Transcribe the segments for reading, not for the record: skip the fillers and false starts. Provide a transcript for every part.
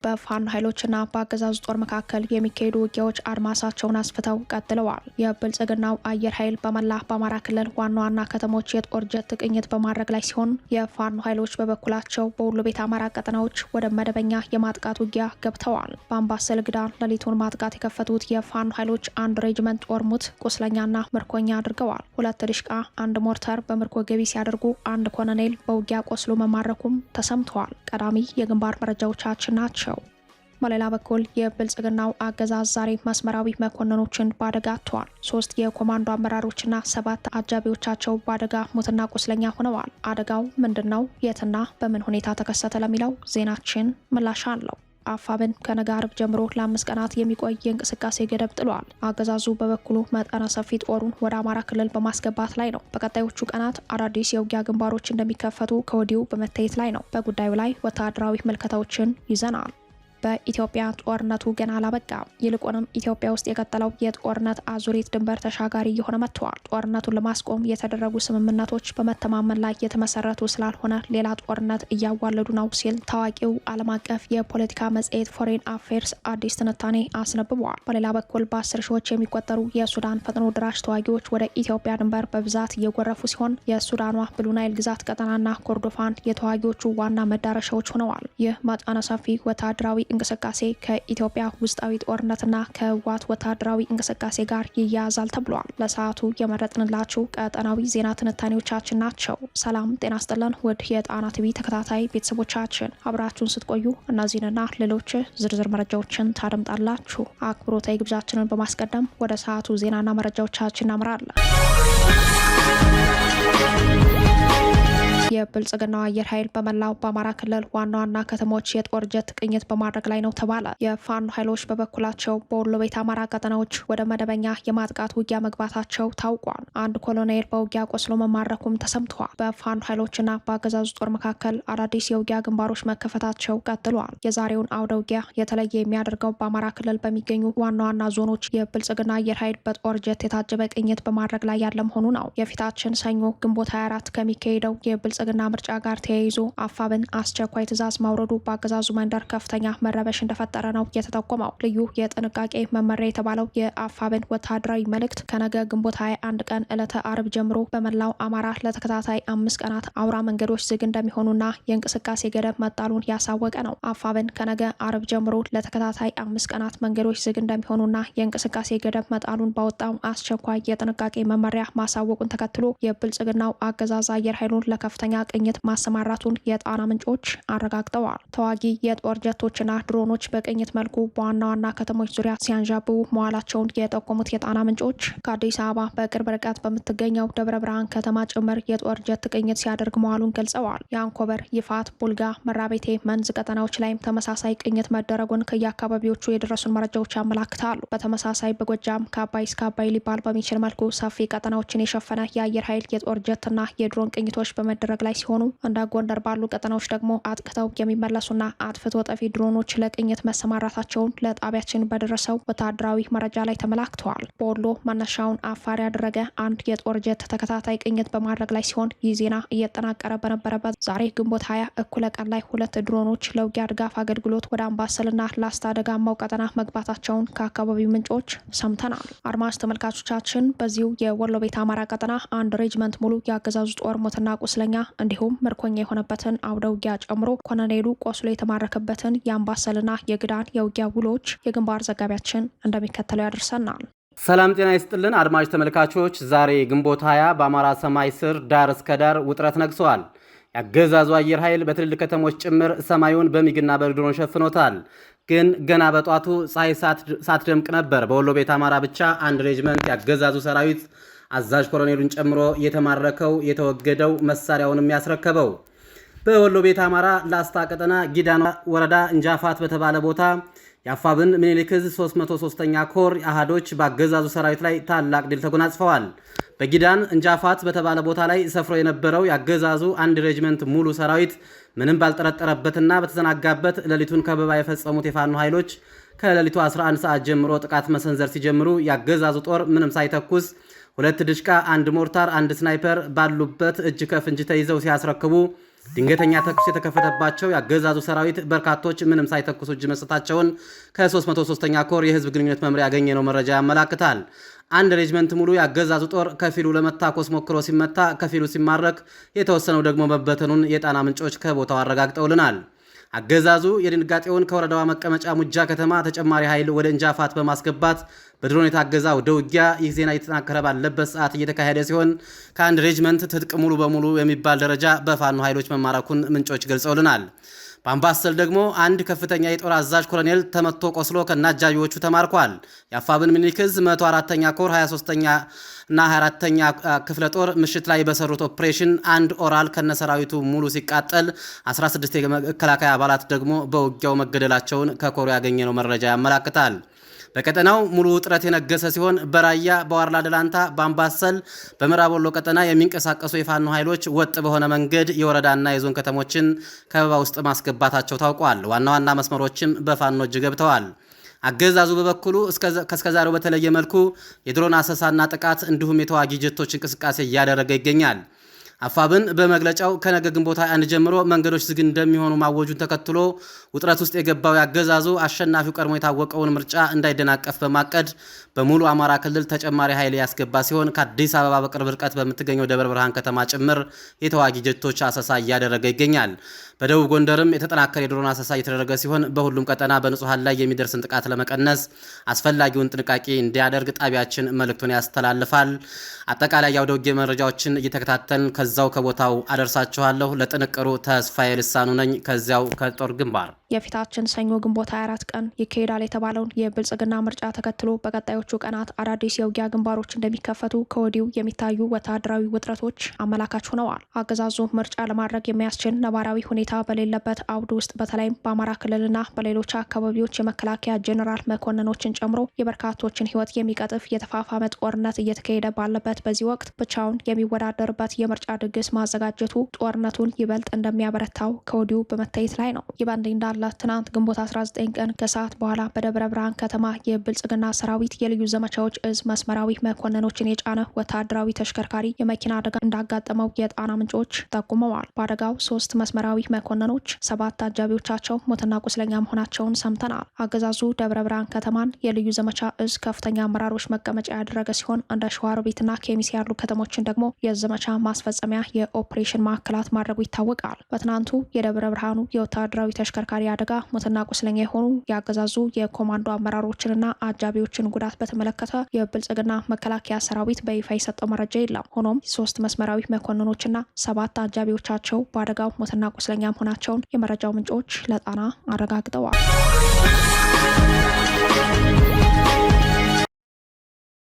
በፋኖ ኃይሎችና በአገዛዙ ጦር መካከል የሚካሄዱ ውጊያዎች አድማሳቸውን አስፍተው ቀጥለዋል። የብልጽግናው አየር ኃይል በመላ በአማራ ክልል ዋና ዋና ከተሞች የጦር ጀት ቅኝት በማድረግ ላይ ሲሆን የፋኖ ኃይሎች በበኩላቸው በወሎ ቤት አማራ ቀጠናዎች ወደ መደበኛ የማጥቃት ውጊያ ገብተዋል። በአምባሰል ግዳን ሌሊቱን ማጥቃት የከፈቱት የፋኖ ኃይሎች አንድ ሬጅመንት ጦር ሙት ቁስለኛና ምርኮኛ አድርገዋል። 2 ዲሽቃ፣ 1 ሞርተር በምርኮ ገቢ ሲያደርጉ 1 ኮሎኔል በውጊያ ቆስሎ መማረኩም ተሰምተዋል። ቀዳሚ የግንባር መረጃዎቻችን ናቸው። በሌላ በኩል የብልጽግናው አገዛዝ ዛሬ መስመራዊ መኮንኖችን ባደጋ አጥቷል። 3 የኮማንዶ አመራሮችና 7 አጃቢዎቻቸው ባደጋ ሙትና ቁስለኛ ሆነዋል። አደጋው ምንድነው? የትና በምን ሁኔታ ተከሰተ? ለሚለው ዜናችን ምላሽ አለው። አፋብን ከነገ አርብ ጀምሮ ለ5 ቀናት የሚቆይ የእንቅስቃሴ ገደብ ጥሏል። አገዛዙ በበኩሉ መጠነ ሰፊ ጦሩን ወደ አማራ ክልል በማስገባት ላይ ነው። በቀጣዮቹ ቀናት አዳዲስ የውጊያ ግንባሮች እንደሚከፈቱ ከወዲሁ በመታየት ላይ ነው። በጉዳዩ ላይ ወታደራዊ ምልከታዎችን ይዘናል። በኢትዮጵያ ጦርነቱ ገና አላበቃም። ይልቁንም ኢትዮጵያ ውስጥ የቀጠለው የጦርነት አዙሪት ድንበር ተሻጋሪ እየሆነ መጥቷል። ጦርነቱን ለማስቆም የተደረጉ ስምምነቶች በመተማመን ላይ የተመሰረቱ ስላልሆነ ሌላ ጦርነት እያዋለዱ ነው ሲል ታዋቂው ዓለም አቀፍ የፖለቲካ መጽሔት ፎሬን አፌርስ አዲስ ትንታኔ አስነብቧል። በሌላ በኩል በ10 ሺዎች የሚቆጠሩ የሱዳን ፈጥኖ ድራሽ ተዋጊዎች ወደ ኢትዮጵያ ድንበር በብዛት እየጎረፉ ሲሆን የሱዳኗ ብሉ ናይል ግዛት ቀጠናና ኮርዶፋን የተዋጊዎቹ ዋና መዳረሻዎች ሆነዋል። ይህ መጠነ ሰፊ ወታደራዊ እንቅስቃሴ ከኢትዮጵያ ውስጣዊ ጦርነትና ከህወሓት ወታደራዊ እንቅስቃሴ ጋር ይያያዛል ተብሏል። ለሰዓቱ የመረጥንላችሁ ቀጠናዊ ዜና ትንታኔዎቻችን ናቸው። ሰላም ጤና ይስጥልን ውድ የጣና ቲቪ ተከታታይ ቤተሰቦቻችን፣ አብራችሁን ስትቆዩ እነዚህንና ሌሎች ዝርዝር መረጃዎችን ታደምጣላችሁ። አክብሮታዊ ግብዣችንን በማስቀደም ወደ ሰዓቱ ዜናና መረጃዎቻችን እናምራለን። የብልጽግናው አየር ኃይል በመላው በአማራ ክልል ዋና ዋና ከተሞች የጦር ጀት ቅኝት በማድረግ ላይ ነው ተባለ። የፋኖ ኃይሎች በበኩላቸው በወሎ ቤት አማራ ቀጠናዎች ወደ መደበኛ የማጥቃት ውጊያ መግባታቸው ታውቋል። 1 ኮሎኔል በውጊያ ቆስሎ መማረኩም ተሰምተዋል። በፋኖ ኃይሎችና በአገዛዙ ጦር መካከል አዳዲስ የውጊያ ግንባሮች መከፈታቸው ቀጥሏል። የዛሬውን አውደ ውጊያ የተለየ የሚያደርገው በአማራ ክልል በሚገኙ ዋና ዋና ዞኖች የብልጽግና አየር ኃይል በጦር ጀት የታጀበ ቅኝት በማድረግ ላይ ያለ መሆኑ ነው። የፊታችን ሰኞ ግንቦት 24 ከሚካሄደው የብልጽግና ምርጫ ጋር ተያይዞ አፋብን አስቸኳይ ትዕዛዝ ማውረዱ በአገዛዙ መንደር ከፍተኛ መረበሽ እንደፈጠረ ነው የተጠቆመው። ልዩ የጥንቃቄ መመሪያ የተባለው የአፋብን ወታደራዊ መልእክት ከነገ ግንቦት 21 ቀን ዕለተ አርብ ጀምሮ በመላው አማራ ለተከታታይ 5 ቀናት አውራ መንገዶች ዝግ እንደሚሆኑና የእንቅስቃሴ ገደብ መጣሉን ያሳወቀ ነው። አፋብን ከነገ አርብ ጀምሮ ለተከታታይ 5 ቀናት መንገዶች ዝግ እንደሚሆኑና የእንቅስቃሴ ገደብ መጣሉን ባወጣው አስቸኳይ የጥንቃቄ መመሪያ ማሳወቁን ተከትሎ የብልጽግናው አገዛዝ አየር ኃይሉን ለከፍተኛ ቅኝት ማሰማራቱን የጣና ምንጮች አረጋግጠዋል። ተዋጊ የጦር ጀቶችና ድሮኖች በቅኝት መልኩ በዋና ዋና ከተሞች ዙሪያ ሲያንዣብቡ መዋላቸውን የጠቆሙት የጣና ምንጮች ከአዲስ አበባ በቅርብ ርቀት በምትገኘው ደብረ ብርሃን ከተማ ጭምር የጦር ጀት ቅኝት ሲያደርግ መዋሉን ገልጸዋል። የአንኮበር፣ ይፋት፣ ቡልጋ፣ መራቤቴ፣ መንዝ ቀጠናዎች ላይም ተመሳሳይ ቅኝት መደረጉን ከየአካባቢዎቹ የደረሱን መረጃዎች ያመላክታሉ። በተመሳሳይ በጎጃም ከአባይ እስከ አባይ ሊባል በሚችል መልኩ ሰፊ ቀጠናዎችን የሸፈነ የአየር ኃይል የጦር ጀትና የድሮን ቅኝቶች በመደረግ ላይ ሲሆኑ እንደ ጎንደር ባሉ ቀጠናዎች ደግሞ አጥቅተው የሚመለሱና አጥፍቶ ጠፊ ድሮኖች ለቅኝት መሰማራታቸውን ለጣቢያችን በደረሰው ወታደራዊ መረጃ ላይ ተመላክተዋል። በወሎ መነሻውን አፋር ያደረገ አንድ የጦር ጀት ተከታታይ ቅኝት በማድረግ ላይ ሲሆን ይህ ዜና እየተጠናቀረ በነበረበት ዛሬ ግንቦት 20 እኩለ ቀን ላይ 2 ድሮኖች ለውጊያ ድጋፍ አገልግሎት ወደ አምባሰልና ላስታ ደጋማው ቀጠና መግባታቸውን ከአካባቢው ምንጮች ሰምተናል። አድማጭ ተመልካቾቻችን በዚሁ የወሎ ቤት አማራ ቀጠና አንድ ሬጅመንት ሙሉ የአገዛዙ ጦር ሞትና ቁስለኛ እንዲሁም ምርኮኛ የሆነበትን አውደ ውጊያ ጨምሮ ኮሎኔሉ ቆስሎ የተማረከበትን የአምባሰልና የግዳን የውጊያ ውሎች የግንባር ዘጋቢያችን እንደሚከተለው ያደርሰናል። ሰላም ጤና ይስጥልን አድማጭ ተመልካቾች፣ ዛሬ ግንቦት 20 በአማራ ሰማይ ስር ዳር እስከ ዳር ውጥረት ነግሷል። ያገዛዙ አየር ኃይል በትልልቅ ከተሞች ጭምር ሰማዩን በሚግና በድሮን ሸፍኖታል። ግን ገና በጧቱ ፀሐይ ሳትደምቅ ነበር በወሎ ቤት አማራ ብቻ አንድ ሬጅመንት ያገዛዙ ሰራዊት አዛዥ ኮሎኔሉን ጨምሮ የተማረከው የተወገደው መሳሪያውንም ያስረከበው። በወሎ ቤት አማራ ላስታ ቀጠና ጊዳን ወረዳ እንጃፋት በተባለ ቦታ የአፋብን ምኒልክ ዕዝ 303ኛ ኮር አሃዶች በአገዛዙ ሰራዊት ላይ ታላቅ ድል ተጎናጽፈዋል። በጊዳን እንጃፋት በተባለ ቦታ ላይ ሰፍሮ የነበረው ያገዛዙ አንድ ሬጅመንት ሙሉ ሰራዊት ምንም ባልጠረጠረበትና በተዘናጋበት ሌሊቱን ከበባ የፈጸሙት የፋኖ ኃይሎች ከሌሊቱ 11 ሰዓት ጀምሮ ጥቃት መሰንዘር ሲጀምሩ ያገዛዙ ጦር ምንም ሳይተኩስ 2 ድሽቃ፣ 1 ሞርታር፣ 1 ስናይፐር ባሉበት እጅ ከፍንጅ ተይዘው ሲያስረክቡ ድንገተኛ ተኩስ የተከፈተባቸው ያገዛዙ ሰራዊት በርካቶች ምንም ሳይተኩሱ እጅ መስጠታቸውን ከ303ኛ ኮር የህዝብ ግንኙነት መምሪያ ያገኘነው መረጃ ያመላክታል። አንድ ሬጅመንት ሙሉ ያገዛዙ ጦር ከፊሉ ለመታኮስ ሞክሮ ሲመታ፣ ከፊሉ ሲማረክ፣ የተወሰነው ደግሞ መበተኑን የጣና ምንጮች ከቦታው አረጋግጠውልናል። አገዛዙ የድንጋጤውን ከወረዳዋ መቀመጫ ሙጃ ከተማ ተጨማሪ ኃይል ወደ እንጃፋት በማስገባት በድሮን የታገዘ ወደ ውጊያ ይህ ዜና እየተጠናከረ ባለበት ሰዓት እየተካሄደ ሲሆን ከአንድ ሬጅመንት ትጥቅ ሙሉ በሙሉ የሚባል ደረጃ በፋኖ ኃይሎች መማረኩን ምንጮች ገልጸውልናል። በአምባሰል ደግሞ አንድ ከፍተኛ የጦር አዛዥ ኮሎኔል ተመቶ ቆስሎ ከናጃቢዎቹ ተማርኳል። የአፋብን ምኒልክ ዕዝ 104ኛ ኮር 23ኛ እና 24ኛ ክፍለ ጦር ምሽት ላይ በሰሩት ኦፕሬሽን አንድ ኦራል ከነሰራዊቱ ሙሉ ሲቃጠል 16 የመከላከያ አባላት ደግሞ በውጊያው መገደላቸውን ከኮሩ ያገኘነው መረጃ ያመላክታል። በቀጠናው ሙሉ ውጥረት የነገሰ ሲሆን በራያ፣ በዋርላ ደላንታ፣ በአምባሰል፣ በምዕራብ ወሎ ቀጠና የሚንቀሳቀሱ የፋኖ ኃይሎች ወጥ በሆነ መንገድ የወረዳና የዞን ከተሞችን ከበባ ውስጥ ማስገባታቸው ታውቋል። ዋና ዋና መስመሮችም በፋኖ እጅ ገብተዋል። አገዛዙ በበኩሉ ከስከዛሬው በተለየ መልኩ የድሮን አሰሳና ጥቃት እንዲሁም የተዋጊ ጀቶች እንቅስቃሴ እያደረገ ይገኛል። አፋብን በመግለጫው ከነገ ግንቦት 21 ጀምሮ መንገዶች ዝግ እንደሚሆኑ ማወጁን ተከትሎ ውጥረት ውስጥ የገባው ያገዛዙ አሸናፊው ቀድሞ የታወቀውን ምርጫ እንዳይደናቀፍ በማቀድ በሙሉ አማራ ክልል ተጨማሪ ኃይል ያስገባ ሲሆን ከአዲስ አበባ በቅርብ ርቀት በምትገኘው ደብረ ብርሃን ከተማ ጭምር የተዋጊ ጀቶች አሰሳ እያደረገ ይገኛል። በደቡብ ጎንደርም የተጠናከረ የድሮን አሰሳ እየተደረገ ሲሆን በሁሉም ቀጠና በንጹሃን ላይ የሚደርስን ጥቃት ለመቀነስ አስፈላጊውን ጥንቃቄ እንዲያደርግ ጣቢያችን መልእክቱን ያስተላልፋል። አጠቃላይ የአውደ ውጊያ መረጃዎችን እየተከታተልን ከዛው ከቦታው አደርሳችኋለሁ። ለጥንቅሩ ተስፋዬ ልሳኑ ነኝ ከዚያው ከጦር ግንባር። የፊታችን ሰኞ ግንቦት 24 ቀን ይካሄዳል የተባለውን የብልጽግና ምርጫ ተከትሎ በቀጣዮቹ ቀናት አዳዲስ የውጊያ ግንባሮች እንደሚከፈቱ ከወዲሁ የሚታዩ ወታደራዊ ውጥረቶች አመላካች ሆነዋል። አገዛዙ ምርጫ ለማድረግ የሚያስችል ነባራዊ ሁኔታ በሌለበት አውድ ውስጥ በተለይም በአማራ ክልልና በሌሎች አካባቢዎች የመከላከያ ጄኔራል መኮንኖችን ጨምሮ የበርካቶችን ሕይወት የሚቀጥፍ የተፋፋመ ጦርነት እየተካሄደ ባለበት በዚህ ወቅት ብቻውን የሚወዳደርበት የምርጫ ድግስ ማዘጋጀቱ ጦርነቱን ይበልጥ እንደሚያበረታው ከወዲሁ በመታየት ላይ ነው። ይህ በእንዲህ እንዳለ ትናንት ግንቦት 19 ቀን ከሰዓት በኋላ በደብረ ብርሃን ከተማ የብልጽግና ሰራዊት የልዩ ዘመቻዎች እዝ መስመራዊ መኮንኖችን የጫነ ወታደራዊ ተሽከርካሪ የመኪና አደጋ እንዳጋጠመው የጣና ምንጮች ጠቁመዋል። በአደጋው 3 መስመራዊ መኮንኖች 7 አጃቢዎቻቸው ሞትና ቁስለኛ መሆናቸውን ሰምተናል። አገዛዙ ደብረ ብርሃን ከተማን የልዩ ዘመቻ እዝ ከፍተኛ አመራሮች መቀመጫ ያደረገ ሲሆን እንደ ሸዋሮቢትና ኬሚሴ ያሉ ከተሞችን ደግሞ የዘመቻ ማስፈጸሚያ የኦፕሬሽን ማዕከላት ማድረጉ ይታወቃል። በትናንቱ የደብረ ብርሃኑ የወታደራዊ ተሽከርካሪ አደጋ ሞትና ቁስለኛ የሆኑ ያገዛዙ የኮማንዶ አመራሮችንና አጃቢዎችን ጉዳት በተመለከተ የብልጽግና መከላከያ ሰራዊት በይፋ የሰጠው መረጃ የለም። ሆኖም 3 መስመራዊ መኮንኖችና 7 አጃቢዎቻቸው በአደጋው ሞትና ቁስለኛ መሆናቸውን የመረጃው ምንጮች ለጣና አረጋግጠዋል።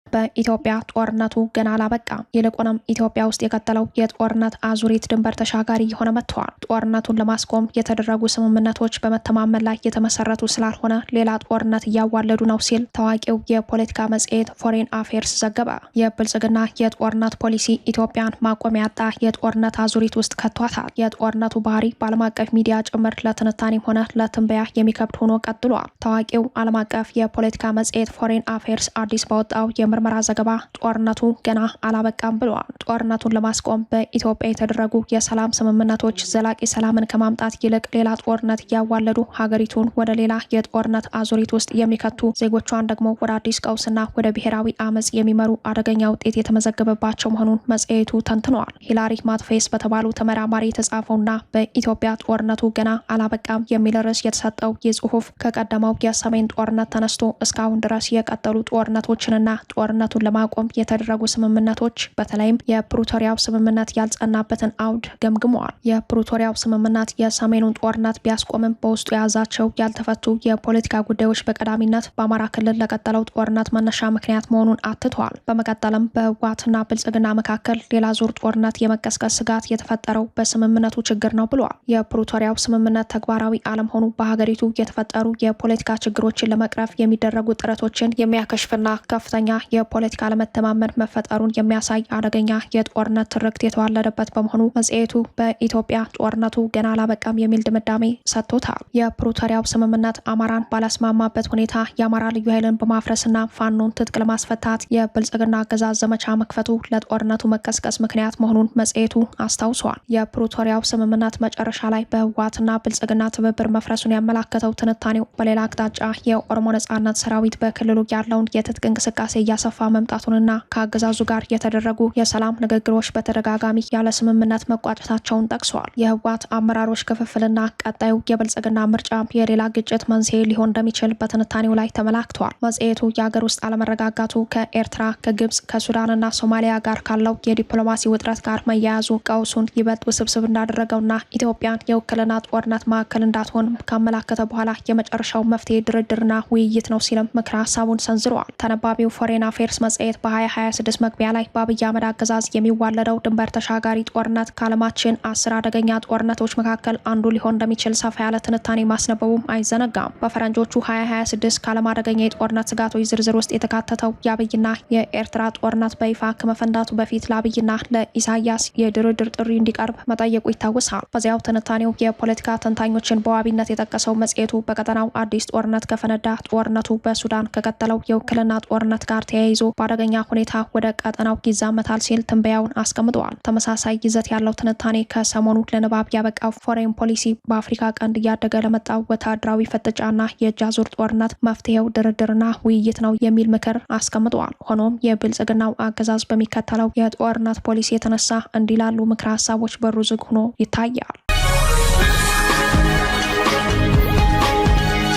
በኢትዮጵያ ጦርነቱ ገና አላበቃም። ይልቁንም ኢትዮጵያ ውስጥ የቀጠለው የጦርነት አዙሪት ድንበር ተሻጋሪ የሆነ መጥተዋል። ጦርነቱን ለማስቆም የተደረጉ ስምምነቶች በመተማመን ላይ የተመሰረቱ ስላልሆነ ሌላ ጦርነት እያዋለዱ ነው ሲል ታዋቂው የፖለቲካ መጽሔት ፎሬን አፌርስ ዘገበ። የብልጽግና የጦርነት ፖሊሲ ኢትዮጵያን ማቆም ያጣ የጦርነት አዙሪት ውስጥ ከቷታል። የጦርነቱ ባህሪ በዓለም አቀፍ ሚዲያ ጭምር ለትንታኔም ሆነ ለትንበያ የሚከብድ ሆኖ ቀጥሏል። ታዋቂው ዓለም አቀፍ የፖለቲካ መጽሔት ፎሬን አፌርስ አዲስ ባወጣው ምርመራ ዘገባ ጦርነቱ ገና አላበቃም ብለዋል። ጦርነቱን ለማስቆም በኢትዮጵያ የተደረጉ የሰላም ስምምነቶች ዘላቂ ሰላምን ከማምጣት ይልቅ ሌላ ጦርነት እያዋለዱ ሀገሪቱን ወደ ሌላ የጦርነት አዙሪት ውስጥ የሚከቱ ዜጎቿን ደግሞ ወደ አዲስ ቀውስና ወደ ብሔራዊ አመጽ የሚመሩ አደገኛ ውጤት የተመዘገበባቸው መሆኑን መጽሔቱ ተንትነዋል። ሂላሪ ማትፌስ በተባሉ ተመራማሪ የተጻፈውና በኢትዮጵያ ጦርነቱ ገና አላበቃም የሚል ርዕስ የተሰጠው ይህ ጽሑፍ ከቀደመው የሰሜን ጦርነት ተነስቶ እስካሁን ድረስ የቀጠሉ ጦርነቶችንና ጦርነቱን ለማቆም የተደረጉ ስምምነቶች በተለይም የፕሪቶሪያው ስምምነት ያልጸናበትን አውድ ገምግመዋል። የፕሪቶሪያው ስምምነት የሰሜኑን ጦርነት ቢያስቆምም በውስጡ የያዛቸው ያልተፈቱ የፖለቲካ ጉዳዮች በቀዳሚነት በአማራ ክልል ለቀጠለው ጦርነት መነሻ ምክንያት መሆኑን አትተዋል። በመቀጠልም በህወሓትና ብልጽግና መካከል ሌላ ዙር ጦርነት የመቀስቀስ ስጋት የተፈጠረው በስምምነቱ ችግር ነው ብለዋል። የፕሪቶሪያው ስምምነት ተግባራዊ አለመሆኑ በሀገሪቱ የተፈጠሩ የፖለቲካ ችግሮችን ለመቅረፍ የሚደረጉ ጥረቶችን የሚያከሽፍና ከፍተኛ የፖለቲካ ለመተማመን መፈጠሩን የሚያሳይ አደገኛ የጦርነት ትርክት የተዋለደበት በመሆኑ መጽሔቱ በኢትዮጵያ ጦርነቱ ገና አላበቃም የሚል ድምዳሜ ሰጥቶታል። የፕሪቶሪያው ስምምነት አማራን ባላስማማበት ሁኔታ የአማራ ልዩ ኃይልን በማፍረስና ፋኖን ትጥቅ ለማስፈታት የብልጽግና አገዛዝ ዘመቻ መክፈቱ ለጦርነቱ መቀስቀስ ምክንያት መሆኑን መጽሔቱ አስታውሷል። የፕሪቶሪያው ስምምነት መጨረሻ ላይ በህወሓትና ብልጽግና ትብብር መፍረሱን ያመላከተው ትንታኔው በሌላ አቅጣጫ የኦሮሞ ነጻነት ሰራዊት በክልሉ ያለውን የትጥቅ እንቅስቃሴ እያሰፋ መምጣቱንና ከአገዛዙ ጋር የተደረጉ የሰላም ንግግሮች በተደጋጋሚ ያለ ስምምነት መቋጨታቸውን ጠቅሰዋል። የህወሓት አመራሮች ክፍፍልና ቀጣዩ የብልጽግና ምርጫ የሌላ ግጭት መንስኤ ሊሆን እንደሚችል በትንታኔው ላይ ተመላክቷል። መጽሔቱ የሀገር ውስጥ አለመረጋጋቱ ከኤርትራ፣ ከግብጽ፣ ከሱዳንና ሶማሊያ ጋር ካለው የዲፕሎማሲ ውጥረት ጋር መያያዙ ቀውሱን ይበልጥ ውስብስብ እንዳደረገውና ኢትዮጵያን የውክልና ጦርነት ማዕከል እንዳትሆን ካመላከተ በኋላ የመጨረሻው መፍትሄ ድርድርና ውይይት ነው ሲልም ምክረ ሀሳቡን ሰንዝረዋል። ተነባቢው ፎሬን አፌርስ መጽሔት በ2026 መግቢያ ላይ በአብይ አህመድ አገዛዝ የሚዋለደው ድንበር ተሻጋሪ ጦርነት ከዓለማችን 10 አደገኛ ጦርነቶች መካከል አንዱ ሊሆን እንደሚችል ሰፋ ያለ ትንታኔ ማስነበቡም አይዘነጋም። በፈረንጆቹ 2026 ከዓለም አደገኛ የጦርነት ስጋቶች ዝርዝር ውስጥ የተካተተው የአብይና የኤርትራ ጦርነት በይፋ ከመፈንዳቱ በፊት ለአብይና ለኢሳያስ የድርድር ጥሪ እንዲቀርብ መጠየቁ ይታወሳል። በዚያው ትንታኔው የፖለቲካ ተንታኞችን በዋቢነት የጠቀሰው መጽሔቱ በቀጠናው አዲስ ጦርነት ከፈነዳ ጦርነቱ በሱዳን ከቀጠለው የውክልና ጦርነት ጋር ተያይዞ በአደገኛ ሁኔታ ወደ ቀጠናው ይዛመታል ሲል ትንበያውን አስቀምጠዋል። ተመሳሳይ ይዘት ያለው ትንታኔ ከሰሞኑ ለንባብ ያበቃው ፎሬን ፖሊሲ በአፍሪካ ቀንድ እያደገ ለመጣው ወታደራዊ ፍጥጫና የእጅ አዙር ጦርነት መፍትሄው ድርድርና ውይይት ነው የሚል ምክር አስቀምጠዋል። ሆኖም የብልጽግናው አገዛዝ በሚከተለው የጦርነት ፖሊሲ የተነሳ እንዲላሉ ምክረ ሀሳቦች በሩ ዝግ ሆኖ ይታያል።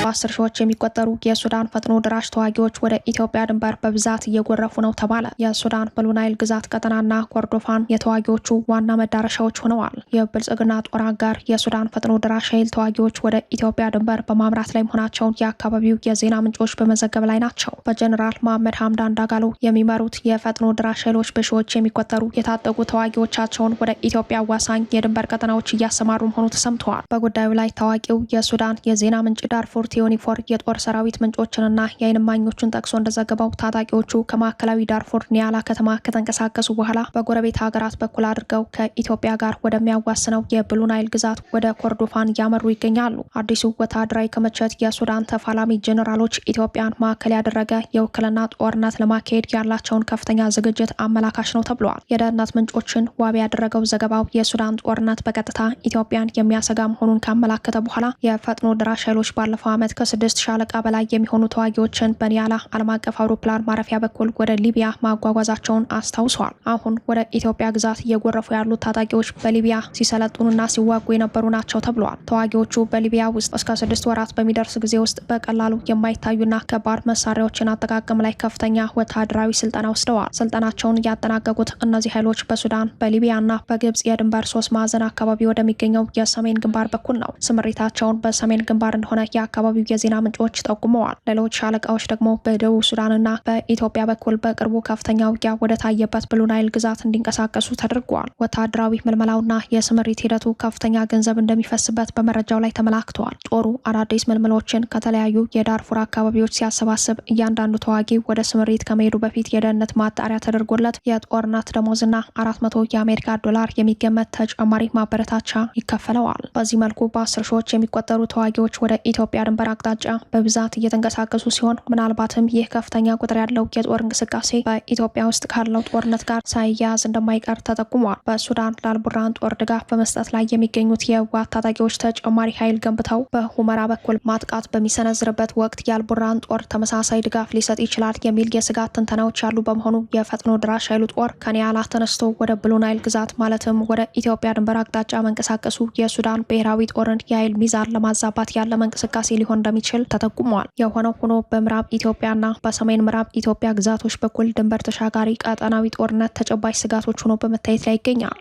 በ10 ሺዎች የሚቆጠሩ የሱዳን ፈጥኖ ድራሽ ተዋጊዎች ወደ ኢትዮጵያ ድንበር በብዛት እየጎረፉ ነው ተባለ። የሱዳን ብሉ ናይል ግዛት ቀጠናና ኮርዶፋን የተዋጊዎቹ ዋና መዳረሻዎች ሆነዋል። የብልጽግና ጦር አጋር የሱዳን ፈጥኖ ድራሽ ኃይል ተዋጊዎች ወደ ኢትዮጵያ ድንበር በማምራት ላይ መሆናቸውን የአካባቢው የዜና ምንጮች በመዘገብ ላይ ናቸው። በጀኔራል መሐመድ ሐምዳን ዳጋሎ የሚመሩት የፈጥኖ ድራሽ ኃይሎች በሺዎች የሚቆጠሩ የታጠቁ ተዋጊዎቻቸውን ወደ ኢትዮጵያ አዋሳኝ የድንበር ቀጠናዎች እያሰማሩ መሆኑ ተሰምተዋል። በጉዳዩ ላይ ታዋቂው የሱዳን የዜና ምንጭ ዳርፉር ዩኒፎር የጦር ሰራዊት ምንጮችንና የዓይን እማኞችን ጠቅሶ እንደዘገበው ታጣቂዎቹ ከማዕከላዊ ዳርፉር ኒያላ ከተማ ከተንቀሳቀሱ በኋላ በጎረቤት ሀገራት በኩል አድርገው ከኢትዮጵያ ጋር ወደሚያዋስነው የብሉ ናይል ግዛት ወደ ኮርዶፋን እያመሩ ይገኛሉ። አዲሱ ወታደራዊ ክምችት የሱዳን ተፋላሚ ጄኔራሎች ኢትዮጵያን ማዕከል ያደረገ የውክልና ጦርነት ለማካሄድ ያላቸውን ከፍተኛ ዝግጅት አመላካሽ ነው ተብሏል። የደህንነት ምንጮችን ዋቢ ያደረገው ዘገባው የሱዳን ጦርነት በቀጥታ ኢትዮጵያን የሚያሰጋ መሆኑን ካመላከተ በኋላ የፈጥኖ ድራሽ ኃይሎች ባለፈው ዓመት ከ6 ሻለቃ በላይ የሚሆኑ ተዋጊዎችን በኒያላ ዓለም አቀፍ አውሮፕላን ማረፊያ በኩል ወደ ሊቢያ ማጓጓዛቸውን አስታውሰዋል። አሁን ወደ ኢትዮጵያ ግዛት እየጎረፉ ያሉት ታጣቂዎች በሊቢያ ሲሰለጥኑና ሲዋጉ የነበሩ ናቸው ተብሏል። ተዋጊዎቹ በሊቢያ ውስጥ እስከ 6 ወራት በሚደርስ ጊዜ ውስጥ በቀላሉ የማይታዩና ከባድ መሳሪያዎችን አጠቃቀም ላይ ከፍተኛ ወታደራዊ ስልጠና ወስደዋል። ስልጠናቸውን ያጠናቀቁት እነዚህ ኃይሎች በሱዳን በሊቢያና በግብጽ የድንበር 3 ማዕዘን አካባቢ ወደሚገኘው የሰሜን ግንባር በኩል ነው። ስምሪታቸውን በሰሜን ግንባር እንደሆነ የአካባቢው የዜና ምንጮች ጠቁመዋል። ሌሎች ሻለቃዎች ደግሞ በደቡብ ሱዳንና በኢትዮጵያ በኩል በቅርቡ ከፍተኛ ውጊያ ወደ ታየበት ብሉ ናይል ግዛት እንዲንቀሳቀሱ ተደርገዋል። ወታደራዊ ምልመላውና የስምሪት ሂደቱ ከፍተኛ ገንዘብ እንደሚፈስበት በመረጃው ላይ ተመላክተዋል። ጦሩ አዳዲስ ምልምሎችን ከተለያዩ የዳርፉር አካባቢዎች ሲያሰባስብ እያንዳንዱ ተዋጊ ወደ ስምሪት ከመሄዱ በፊት የደህንነት ማጣሪያ ተደርጎለት የጦርነት ደሞዝና 400 የአሜሪካ ዶላር የሚገመት ተጨማሪ ማበረታቻ ይከፈለዋል። በዚህ መልኩ በ10 ሺዎች የሚቆጠሩ ተዋጊዎች ወደ ኢትዮጵያ ድንበር አቅጣጫ በብዛት እየተንቀሳቀሱ ሲሆን ምናልባትም ይህ ከፍተኛ ቁጥር ያለው የጦር እንቅስቃሴ በኢትዮጵያ ውስጥ ካለው ጦርነት ጋር ሳይያያዝ እንደማይቀር ተጠቁሟል። በሱዳን ለአልቡርሃን ጦር ድጋፍ በመስጠት ላይ የሚገኙት የህወሓት ታጣቂዎች ተጨማሪ ኃይል ገንብተው በሁመራ በኩል ማጥቃት በሚሰነዝርበት ወቅት የአልቡርሃን ጦር ተመሳሳይ ድጋፍ ሊሰጥ ይችላል የሚል የስጋት ትንተናዎች ያሉ በመሆኑ የፈጥኖ ድራሽ ኃይሉ ጦር ከኒያላ ተነስቶ ወደ ብሉ ናይል ግዛት ማለትም ወደ ኢትዮጵያ ድንበር አቅጣጫ መንቀሳቀሱ የሱዳን ብሔራዊ ጦርን የኃይል ሚዛን ለማዛባት ያለመ እንቅስቃሴ ሊሆን እንደሚችል ተጠቁሟል። የሆነው ሆኖ በምዕራብ ኢትዮጵያና በሰሜን ምዕራብ ኢትዮጵያ ግዛቶች በኩል ድንበር ተሻጋሪ ቀጠናዊ ጦርነት ተጨባጭ ስጋቶች ሆኖ በመታየት ላይ ይገኛል።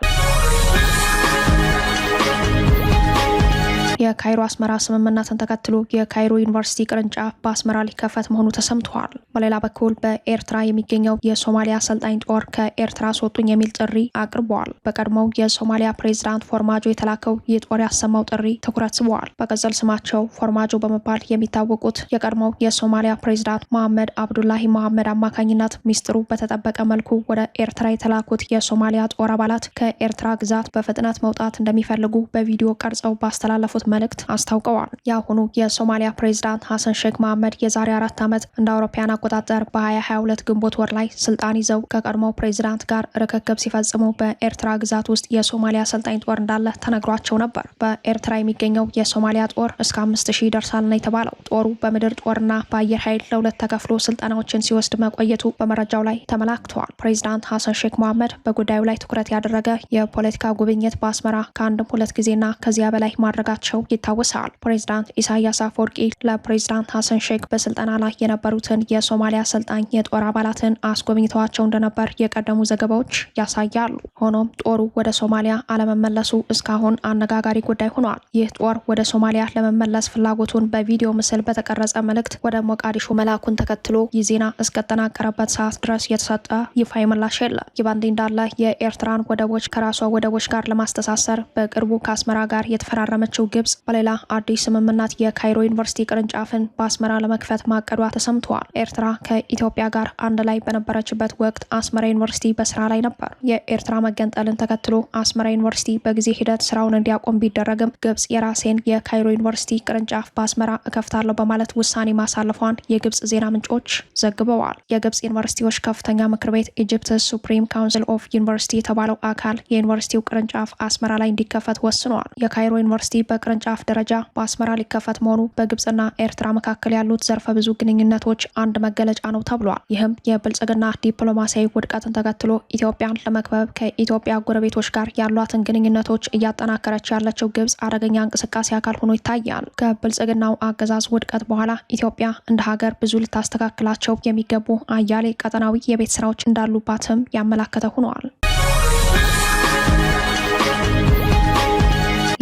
የካይሮ አስመራ ስምምነትን ተከትሎ የካይሮ ዩኒቨርሲቲ ቅርንጫፍ በአስመራ ሊከፈት መሆኑ ተሰምቷል። በሌላ በኩል በኤርትራ የሚገኘው የሶማሊያ አሰልጣኝ ጦር ከኤርትራ አስወጡኝ የሚል ጥሪ አቅርበዋል። በቀድሞው የሶማሊያ ፕሬዝዳንት ፎርማጆ የተላከው ይህ ጦር ያሰማው ጥሪ ትኩረት ስበዋል። በቅጽል ስማቸው ፎርማጆ በመባል የሚታወቁት የቀድሞው የሶማሊያ ፕሬዝዳንት መሐመድ አብዱላሂ መሐመድ አማካኝነት ሚስጥሩ በተጠበቀ መልኩ ወደ ኤርትራ የተላኩት የሶማሊያ ጦር አባላት ከኤርትራ ግዛት በፍጥነት መውጣት እንደሚፈልጉ በቪዲዮ ቀርጸው ባስተላለፉት መልእክት አስታውቀዋል። የአሁኑ የሶማሊያ ፕሬዝዳንት ሐሰን ሼክ መሐመድ የዛሬ 4 ዓመት እንደ አውሮፓውያን አቆጣጠር በ2022 ግንቦት ወር ላይ ስልጣን ይዘው ከቀድሞው ፕሬዝዳንት ጋር ርክክብ ሲፈጽሙ በኤርትራ ግዛት ውስጥ የሶማሊያ አሰልጣኝ ጦር እንዳለ ተነግሯቸው ነበር። በኤርትራ የሚገኘው የሶማሊያ ጦር እስከ 5000 ይደርሳል ነው የተባለው። ጦሩ በምድር ጦርና በአየር ኃይል ለሁለት ተከፍሎ ስልጠናዎችን ሲወስድ መቆየቱ በመረጃው ላይ ተመላክተዋል። ፕሬዝዳንት ሐሰን ሼክ መሐመድ በጉዳዩ ላይ ትኩረት ያደረገ የፖለቲካ ጉብኝት በአስመራ ከአንድም 2 ጊዜና ከዚያ በላይ ማድረጋቸው ይታወሳል። ፕሬዝዳንት ኢሳያስ አፈወርቂ ለፕሬዝዳንት ሐሰን ሼክ በስልጠና ላይ የነበሩትን የሶማሊያ አሰልጣኝ የጦር አባላትን አስጎብኝተዋቸው እንደነበር የቀደሙ ዘገባዎች ያሳያሉ። ሆኖም ጦሩ ወደ ሶማሊያ አለመመለሱ እስካሁን አነጋጋሪ ጉዳይ ሆኗል። ይህ ጦር ወደ ሶማሊያ ለመመለስ ፍላጎቱን በቪዲዮ ምስል በተቀረጸ መልእክት ወደ ሞቃዲሾ መላኩን ተከትሎ ይህ ዜና እስከተጠናቀረበት ሰዓት ድረስ የተሰጠ ይፋዊ ምላሽ የለም። ይህ በእንዲህ እንዳለ የኤርትራን ወደቦች ከራሷ ወደቦች ጋር ለማስተሳሰር በቅርቡ ከአስመራ ጋር የተፈራረመችው ግብጽ በሌላ አዲስ ስምምነት የካይሮ ዩኒቨርሲቲ ቅርንጫፍን በአስመራ ለመክፈት ማቀዷ ተሰምተዋል። ኤርትራ ከኢትዮጵያ ጋር አንድ ላይ በነበረችበት ወቅት አስመራ ዩኒቨርሲቲ በስራ ላይ ነበር። የኤርትራ መገንጠልን ተከትሎ አስመራ ዩኒቨርሲቲ በጊዜ ሂደት ስራውን እንዲያቆም ቢደረግም ግብጽ የራሴን የካይሮ ዩኒቨርሲቲ ቅርንጫፍ በአስመራ እከፍታለሁ በማለት ውሳኔ ማሳለፏን የግብጽ ዜና ምንጮች ዘግበዋል። የግብጽ ዩኒቨርሲቲዎች ከፍተኛ ምክር ቤት ኢጂፕትስ ሱፕሪም ካውንስል ኦፍ ዩኒቨርሲቲ የተባለው አካል የዩኒቨርሲቲው ቅርንጫፍ አስመራ ላይ እንዲከፈት ወስኗል። የካይሮ ዩኒቨርሲቲ በቅርንጫፍ ደረጃ በአስመራ ሊከፈት መሆኑ በግብጽና ኤርትራ መካከል ያሉት ዘርፈ ብዙ ግንኙነቶች አንድ መገለጫ ነው ተብሏል። ይህም የብልጽግና ዲፕሎማሲያዊ ውድቀትን ተከትሎ ኢትዮጵያን ለመክበብ ከኢትዮጵያ ጎረቤቶች ጋር ያሏትን ግንኙነቶች እያጠናከረች ያለችው ግብጽ አደገኛ እንቅስቃሴ አካል ሆኖ ይታያል። ከብልጽግናው አገዛዝ ውድቀት በኋላ ኢትዮጵያ እንደ ሀገር ብዙ ልታስተካክላቸው የሚገቡ አያሌ ቀጠናዊ የቤት ስራዎች እንዳሉባትም ያመላከተ ሆኗል።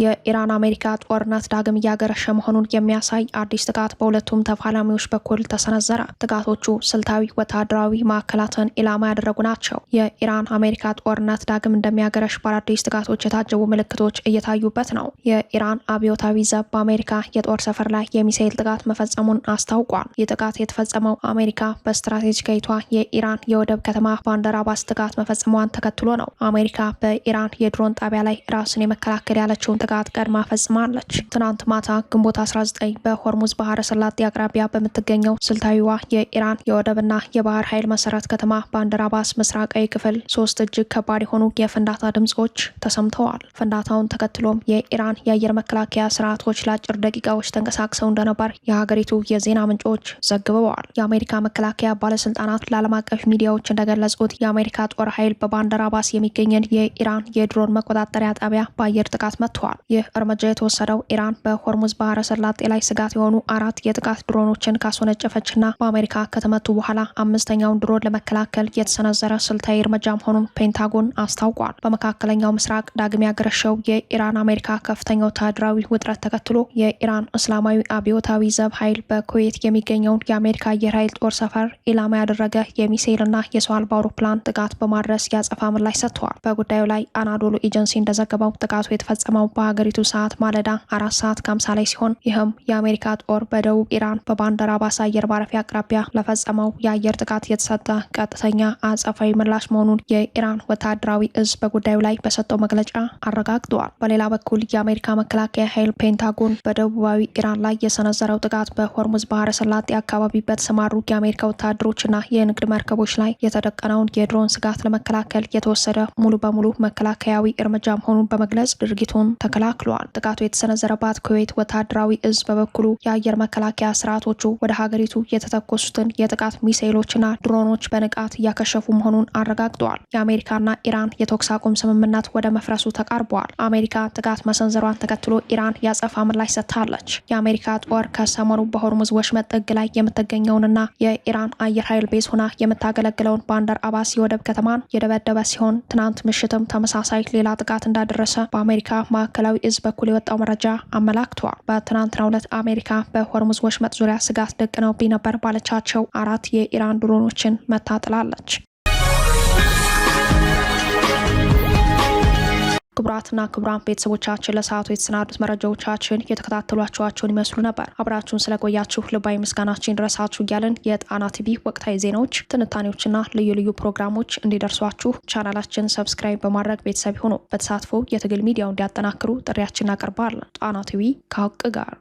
የኢራን አሜሪካ ጦርነት ዳግም እያገረሸ መሆኑን የሚያሳይ አዲስ ጥቃት በሁለቱም ተፋላሚዎች በኩል ተሰነዘረ። ጥቃቶቹ ስልታዊ ወታደራዊ ማዕከላትን ኢላማ ያደረጉ ናቸው። የኢራን አሜሪካ ጦርነት ዳግም እንደሚያገረሽ በአዳዲስ ጥቃቶች የታጀቡ ምልክቶች እየታዩበት ነው። የኢራን አብዮታዊ ዘብ በአሜሪካ የጦር ሰፈር ላይ የሚሳኤል ጥቃት መፈጸሙን አስታውቋል። ይህ ጥቃት የተፈጸመው አሜሪካ በስትራቴጂካዊቷ የኢራን የወደብ ከተማ ባንደር አባስ ጥቃት መፈጸሟን ተከትሎ ነው። አሜሪካ በኢራን የድሮን ጣቢያ ላይ ራስን የመከላከል ያለችውን ጥቃት ቀድማ ፈጽማለች። ትናንት ማታ ግንቦት 19 በሆርሙዝ ባህረ ሰላጤ አቅራቢያ በምትገኘው ስልታዊዋ የኢራን የወደብና የባህር ኃይል መሰረት ከተማ ባንደር አባስ ምስራቃዊ ክፍል 3 እጅግ ከባድ የሆኑ የፍንዳታ ድምጾች ተሰምተዋል። ፍንዳታውን ተከትሎም የኢራን የአየር መከላከያ ስርዓቶች ለአጭር ደቂቃዎች ተንቀሳቅሰው እንደነበር የሀገሪቱ የዜና ምንጮች ዘግበዋል። የአሜሪካ መከላከያ ባለስልጣናት ለዓለም አቀፍ ሚዲያዎች እንደገለጹት የአሜሪካ ጦር ኃይል በባንደር አባስ የሚገኝን የኢራን የድሮን መቆጣጠሪያ ጣቢያ በአየር ጥቃት መጥተዋል። ይህ እርምጃ የተወሰደው ኢራን በሆርሙዝ ባህረ ሰላጤ ላይ ስጋት የሆኑ 4 የጥቃት ድሮኖችን ካስወነጨፈችና በአሜሪካ ከተመቱ በኋላ 5ኛውን ድሮን ለመከላከል የተሰነዘረ ስልታዊ እርምጃ መሆኑን ፔንታጎን አስታውቋል። በመካከለኛው ምስራቅ ዳግም ያገረሸው የኢራን አሜሪካ ከፍተኛ ወታደራዊ ውጥረት ተከትሎ የኢራን እስላማዊ አብዮታዊ ዘብ ኃይል በኩዌት የሚገኘውን የአሜሪካ አየር ኃይል ጦር ሰፈር ኢላማ ያደረገ የሚሳኤልና የሰው አልባ አውሮፕላን ጥቃት በማድረስ ያጸፋ ምላሽ ሰጥተዋል። በጉዳዩ ላይ አናዶሉ ኤጀንሲ እንደዘገበው ጥቃቱ የተፈጸመው በሀገሪቱ ሰዓት ማለዳ 4 ሰዓት ከ50 ላይ ሲሆን ይህም የአሜሪካ ጦር በደቡብ ኢራን በባንደር አባስ አየር ማረፊያ አቅራቢያ ለፈጸመው የአየር ጥቃት የተሰጠ ቀጥተኛ አጸፋዊ ምላሽ መሆኑን የኢራን ወታደራዊ እዝ በጉዳዩ ላይ በሰጠው መግለጫ አረጋግጠዋል። በሌላ በኩል የአሜሪካ መከላከያ ኃይል ፔንታጎን በደቡባዊ ኢራን ላይ የሰነዘረው ጥቃት በሆርሙዝ ባህረ ሰላጤ አካባቢ በተሰማሩ የአሜሪካ ወታደሮችና የንግድ መርከቦች ላይ የተደቀነውን የድሮን ስጋት ለመከላከል የተወሰደ ሙሉ በሙሉ መከላከያዊ እርምጃ መሆኑን በመግለጽ ድርጊቱን ተከላክሏል። ጥቃቱ የተሰነዘረባት ኩዌት ወታደራዊ እዝ በበኩሉ የአየር መከላከያ ስርዓቶቹ ወደ ሀገሪቱ የተተኮሱትን የጥቃት ሚሳኤሎችና ድሮኖች በንቃት እያከሸፉ መሆኑን አረጋግጠዋል። የአሜሪካና ኢራን የተኩስ አቁም ስምምነት ወደ መፍረሱ ተቃርበዋል። አሜሪካ ጥቃት መሰንዘሯን ተከትሎ ኢራን ያጸፋ ምላሽ ሰጥታለች። የአሜሪካ ጦር ከሰሞኑ በሆርሙዝ ወሽመጥ ጥግ ላይ የምትገኘውንና የኢራን አየር ኃይል ቤዝ ሆና የምታገለግለውን ባንደር አባስ የወደብ ከተማን የደበደበ ሲሆን ትናንት ምሽትም ተመሳሳይ ሌላ ጥቃት እንዳደረሰ በአሜሪካ ማዕከላዊ ማዕከላዊ እዝ በኩል የወጣው መረጃ አመላክቷል። በትናንትናው ዕለት አሜሪካ በሆርሙዝ ወሽመጥ ዙሪያ ስጋት ደቅነውብኝ ነበር ባለቻቸው 4 የኢራን ድሮኖችን መታጥላለች። ክቡራትና ክቡራን ቤተሰቦቻችን ለሰዓቱ የተሰናዱት መረጃዎቻችን የተከታተሏቸዋቸውን ይመስሉ ነበር። አብራችሁን ስለቆያችሁ ልባዊ ምስጋናችን ድረሳችሁ እያለን የጣና ቲቪ ወቅታዊ ዜናዎች፣ ትንታኔዎችና ልዩ ልዩ ፕሮግራሞች እንዲደርሷችሁ ቻናላችን ሰብስክራይብ በማድረግ ቤተሰብ ሆኖ በተሳትፎ የትግል ሚዲያው እንዲያጠናክሩ ጥሪያችን እናቀርባለን። ጣና ቲቪ ከሀቅ ጋር